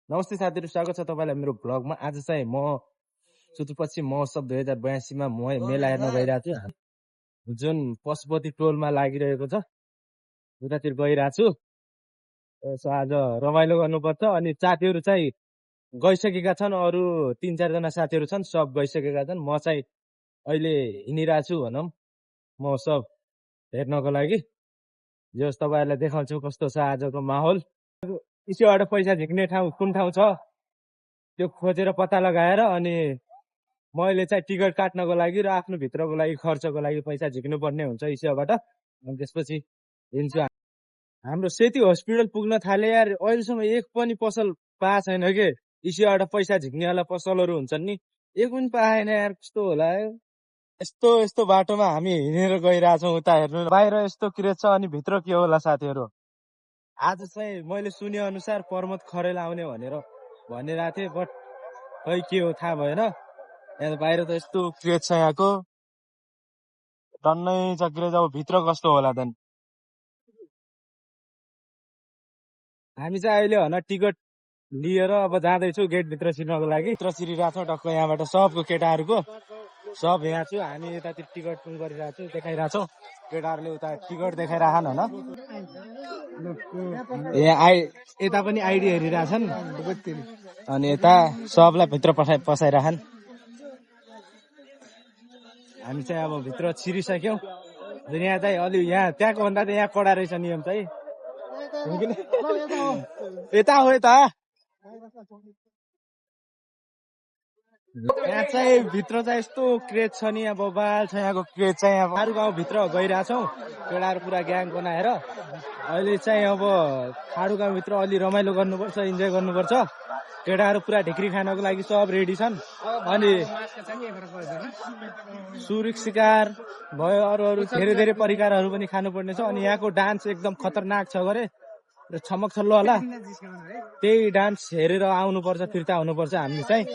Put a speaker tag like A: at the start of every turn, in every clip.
A: नमस्ते साथीहरू, स्वागत छ तपाईँलाई मेरो भ्लगमा। आज चाहिँ म सुदूरपश्चिम महोत्सव 2082 मा मेला हेर्न गइरहेको छु, जुन पशुपति टोलमा लागिरहेको छ। उतातिर गइरहेको छु। यसो आज रमाइलो गर्नुपर्छ। अनि साथीहरू चाहिँ गइसकेका छन्, अरू 3-4 जना साथीहरू छन्, सब गइसकेका छन्। म चाहिँ अहिले हिँडिरहेको छु भनौँ महोत्सव हेर्नको लागि। जस तपाईँहरूलाई देखाउँछु कस्तो छ आजको माहौल। इस्युबाट पैसा झिक्ने ठाउँ कुन ठाउँ छ त्यो खोजेर पत्ता लगाएर अनि मैले चाहिँ टिकट काट्नको लागि र आफ्नो भित्रको लागि खर्चको लागि पैसा झिक्नु पर्ने हुन्छ इस्युबाट। अनि त्यसपछि हिँड्छु। हाम्रो सेती हस्पिटल पुग्न थाले यार, अहिलेसम्म एक पनि पसल पाएको छैन के। इस्युबाट पैसा झिक्नेवाला पसलहरू हुन्छन् नि, एक पनि पाएन यार। कस्तो होला यस्तो यस्तो बाटोमा हामी हिँडेर गइरहेछौँ उता हेर्नु। बाहिर यस्तो क्रेज छ अनि भित्र के होला साथीहरू। आज चाहिँ मैले सुने अनुसार प्रमोद खरेल आउने भनेर भनिरहेको थिएँ, बट खै के हो थाहा भएन। यहाँ बाहिर त यस्तो क्रेज छ यहाँको, टन्नै छ क्रेज। अब भित्र कस्तो होला त। हामी चाहिँ अहिले भन टिकट लिएर अब जाँदैछु गेटभित्र छिर्नको लागि। भित्र छिरिरहेको छौँ टक्क यहाँबाट। सबको केटाहरूको सब यहाँ छु। हामी यतातिर टिकट गरिरहेको छु, देखाइरहेको छौँ। केटाहरूले उता टिकट देखाइरहन होइन। यता पनि आइडी हेरिरहेछन् अनि यता सबलाई भित्र पसाइरहन्। हामी चाहिँ अब भित्र छिरिसक्यौँ। यहाँ चाहिँ अलि यहाँ त्यहाँको भन्दा त यहाँ कडा रहेछ नियम चाहिँ। यता हो यता। यहाँ चाहिँ भित्र चाहिँ यस्तो क्रेज छ नि, अब बबाल छ यहाँको क्रेज चाहिँ। अब अरू गाउँभित्र गइरहेछौँ केटाहरू पुरा ग्याङ बनाएर। अहिले चाहिँ अब खाडु गाउँभित्र अलि रमाइलो गर्नुपर्छ, इन्जोय गर्नुपर्छ। केटाहरू पुरा ढिक्री खानको लागि सब रेडी छन्। अनि सुरुक शिकार भयो, अरू धेरै धेरै परिकारहरू पनि खानुपर्ने छ। अनि यहाँको डान्स एकदम खतरनाक छ गरे र छमक छल्लो होला। त्यही डान्स हेरेर आउनुपर्छ, फिर्ता हुनुपर्छ हामी चाहिँ।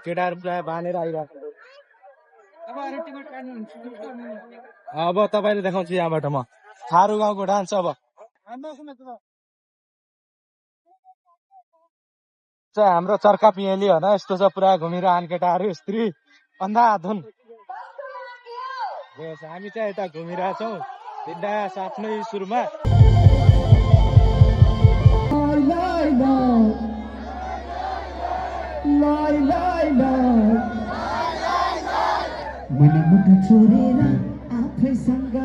A: केटाहरू पुरा बाँधेर आइरहेको। अब तपाईँले देखाउँछु यहाँबाट म थारू गाउँको डान्स। अब चाहिँ हाम्रो चर्का पिएली होइन यस्तो छ, पुरा घुमिरहन् केटाहरू स्त्री अन्धाधुन। हामी चाहिँ यता घुमिरहेछौँ बिन्दास आफ्नै सुरुमा।
B: मनमुख छोडेर आफैसँग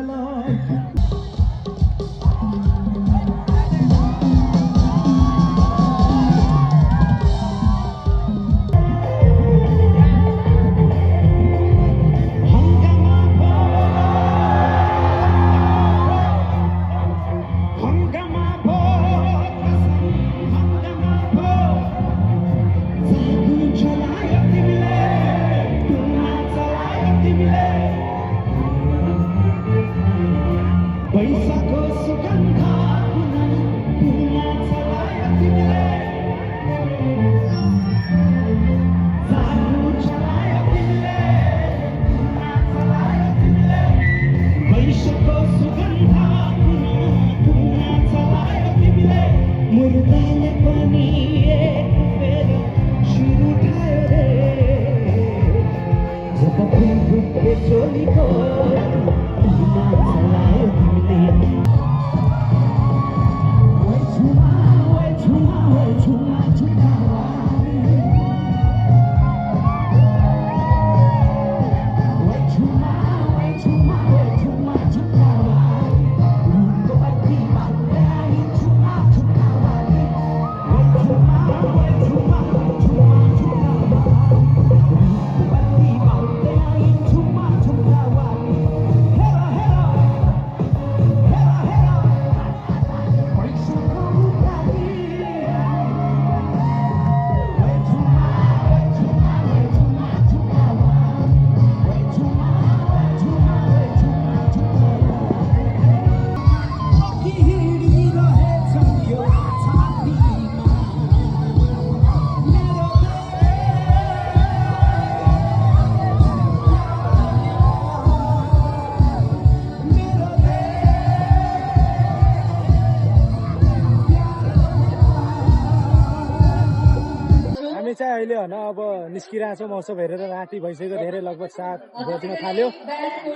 A: हामी चाहिँ अहिले होइन अब निस्किरहेछौँ महोत्सव हेरेर राति भइसक्यो धेरै लगभग 7 बज्न थाल्यो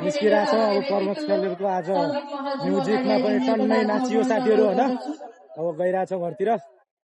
A: निस्किरहेछौँ अब प्रमुख खेलहरूको आज म्युजिकमा पनि टन्नै नाचियो साथीहरू होइन अब गइरहेछौँ घरतिर